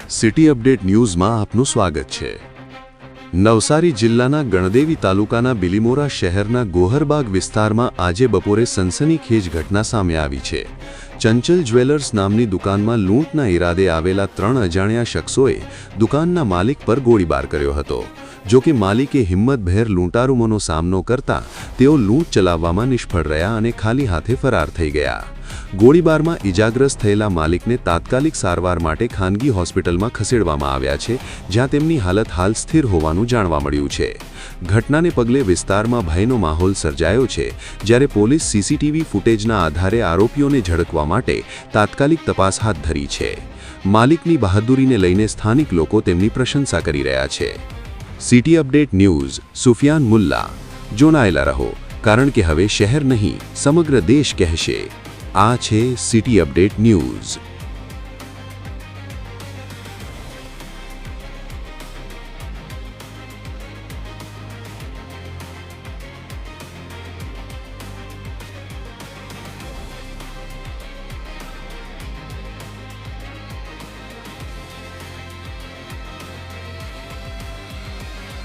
City update ન્યૂઝમાં આપનું સ્વાગત છે। નવસારી જિલ્લાના ગણદેવી તાલુકાના બિલીમોરા શહેરના ગોહરબાગ વિસ્તારમાં આજે બપોરે સનસનીખેજ ઘટના સામે આવી છે। ચંચલ જ્વેલર્સ નામની દુકાનમાં લૂંટના ઈરાદે આવેલા 3 અજાણ્યા શખ્સોએ દુકાનના માલિક પર ગોળીબાર કર્યો હતો। જો કે માલિકે હિંમતભેર લૂંટારુઓનો સામનો કરતા તેઓ લૂંટ ચલાવવામાં નિષ્ફળ રહ્યા અને ખાલી હાથે ફરાર થઈ ગયા। ગોળીબારમાં ઈજાગ્રસ્ત થયેલા માલિકને તાત્કાલિક સારવાર માટે ખાનગી હોસ્પિટલમાં ખસેડવામાં આવ્યા છે, જ્યાં તેમની હાલત હાલ સ્થિર હોવાનું જાણવા મળ્યું છે। ઘટનાને પગલે વિસ્તારમાં ભયનો માહોલ સર્જાયો છે, જ્યારે પોલીસ સીસીટીવી ફૂટેજના આધારે આરોપીઓને ઝડપવા માટે તાત્કાલિક તપાસ હાથ ધરી છે। માલિકની બહાદુરીને લઈને સ્થાનિક લોકો તેમની પ્રશંસા કરી રહ્યા છે। City update news Sufiyan Mulla, જોડાયેલા રહો, કારણ કે હવે શહેર નહીં સમગ્ર દેશ કહેશે। આ છે સિટી અપડેટ ન્યૂઝ।